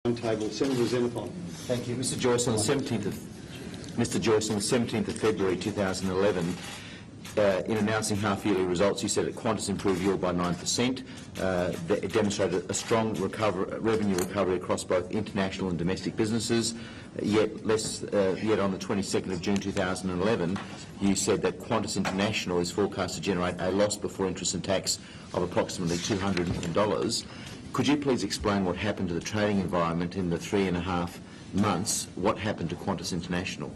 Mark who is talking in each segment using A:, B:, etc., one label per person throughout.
A: Table. Senator Xenophon.
B: Thank you, Mr. Joyce. On the 17th of February 2011, in announcing half-yearly results, you said that Qantas improved yield by 9%. It demonstrated a strong revenue recovery across both international and domestic businesses. Yet on the 22nd of June 2011, you said that Qantas International is forecast to generate a loss before interest and tax of approximately $200 million. Could you please explain what happened to the trading environment in the 3.5 months? What happened to Qantas International?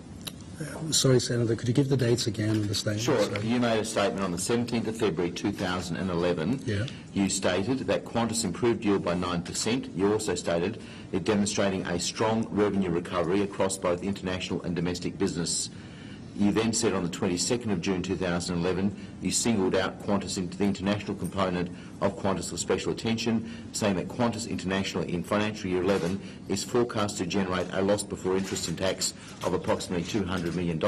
C: Sorry, Senator, could you give the dates again in the statement?
B: Sure.
C: Sorry.
B: You made a statement on the 17th of February 2011.
C: Yeah.
B: You stated that Qantas improved yield by 9%. You also stated it demonstrating a strong revenue recovery across both international and domestic business. You then said on the 22nd of June 2011, you singled out Qantas into the international component of Qantas with special attention, saying that Qantas International in financial year 11 is forecast to generate a loss before interest and tax of approximately $200 million.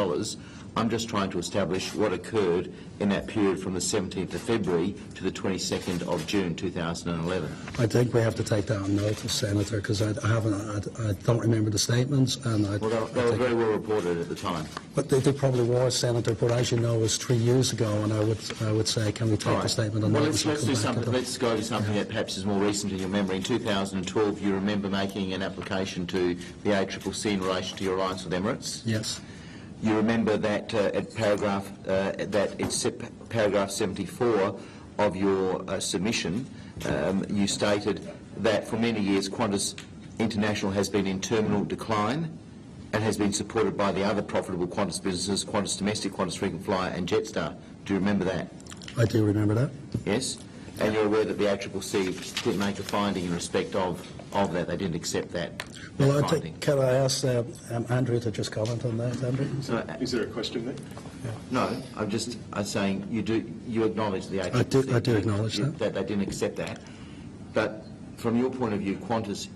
B: I'm just trying to establish what occurred in that period from the 17th of February to the 22nd of June 2011.
C: I think we have to take that on notice, Senator, because I don't remember the statements, and
B: they were very well reported at the time.
C: But they probably were, Senator. But as you know, it was 3 years ago, and I would say, can we take the statement on notice?
B: Let's do something. Let's go to something that perhaps is more recent in your memory. In 2012, you remember making an application to the ACCC in relation to your alliance with Emirates.
C: Yes.
B: You remember that at paragraph 74 of your submission, you stated that for many years Qantas International has been in terminal decline and has been supported by the other profitable Qantas businesses, Qantas Domestic, Qantas Frequent Flyer and Jetstar. Do you remember that?
C: I do remember that.
B: Yes? And you're aware that the ACCC didn't make a finding in respect of that. They didn't accept that.
C: Well, can I ask Andrew to just comment on that, Andrew?
A: Is there a question there?
C: Yeah.
B: No, I'm saying you acknowledge the ACCC.
C: I do acknowledge that
B: they didn't accept that. But from your point of view,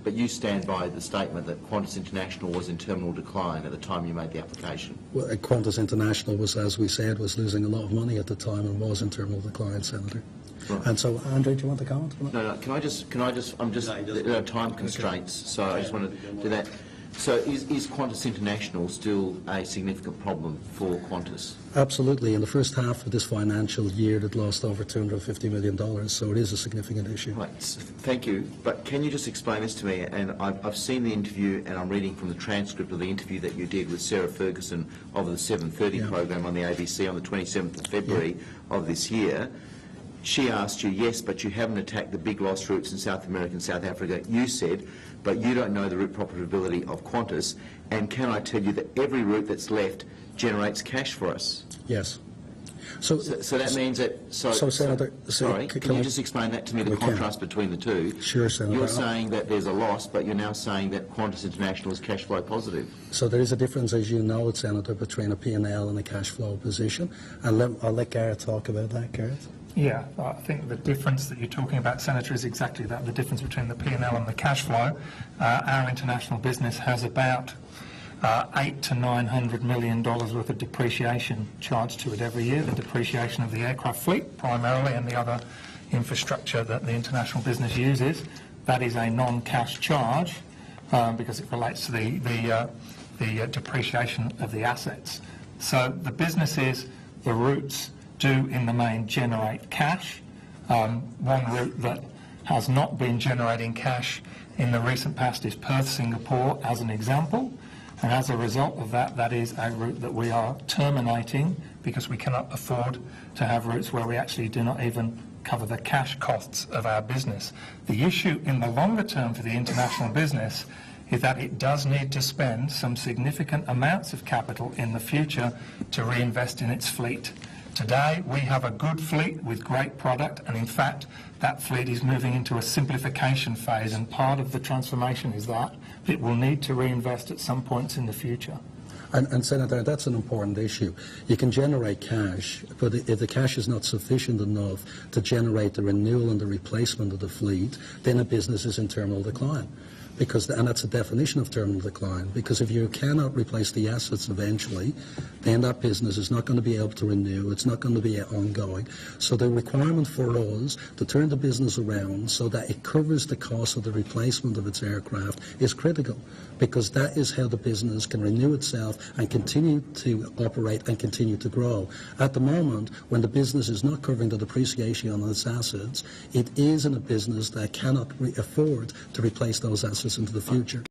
B: but you stand by the statement that Qantas International was in terminal decline at the time you made the application.
C: Well, Qantas International was, as we said, was losing a lot of money at the time and was in terminal decline, Senator. Right. And so, Andrew, do you want to comment on that?
B: No. Can I just? There are time constraints, so I just want to do that. So, is Qantas International still a significant problem for Qantas?
C: Absolutely. In the first half of this financial year, it lost over $250 million, so it is a significant issue.
B: Right. Thank you. But can you just explain this to me? And I've seen the interview, and I'm reading from the transcript of the interview that you did with Sarah Ferguson of the 7:30 program on the ABC on the 27th of February of this year. She asked you, yes, but you haven't attacked the big loss routes in South America and South Africa. You said, but you don't know the route profitability of Qantas. And can I tell you that every route that's left generates cash for us?
C: Yes.
B: So that means that...
C: Senator...
B: Sorry, can you just explain that to me, the contrast between the two?
C: Sure, Senator.
B: You're saying that there's a loss, but you're now saying that Qantas International is cash flow positive.
C: So there is a difference, as you know, Senator, between a P&L and a cash flow position. And I'll let Gareth talk about that, Gareth.
D: Yeah, I think the difference that you're talking about, Senator, is exactly that, the difference between the P&L and the cash flow. Our international business has about $800 to $900 million worth of depreciation charged to it every year, the depreciation of the aircraft fleet primarily and the other infrastructure that the international business uses. That is a non-cash charge because it relates to the depreciation of the assets. So the businesses, the routes, do in the main generate cash. One route that has not been generating cash in the recent past is Perth, Singapore, as an example. And as a result of that, that is a route that we are terminating because we cannot afford to have routes where we actually do not even cover the cash costs of our business. The issue in the longer term for the international business is that it does need to spend some significant amounts of capital in the future to reinvest in its fleet. Today, we have a good fleet with great product, and in fact, that fleet is moving into a simplification phase, and part of the transformation is that it will need to reinvest at some points in the future.
C: And Senator, that's an important issue. You can generate cash, but if the cash is not sufficient enough to generate the renewal and the replacement of the fleet, then a business is in terminal decline. and that's a definition of terminal decline, because if you cannot replace the assets eventually, then that business is not going to be able to renew, it's not going to be ongoing. So the requirement for us to turn the business around so that it covers the cost of the replacement of its aircraft is critical, because that is how the business can renew itself and continue to operate and continue to grow. At the moment, when the business is not covering the depreciation on its assets, it is in a business that cannot afford to replace those assets into the future.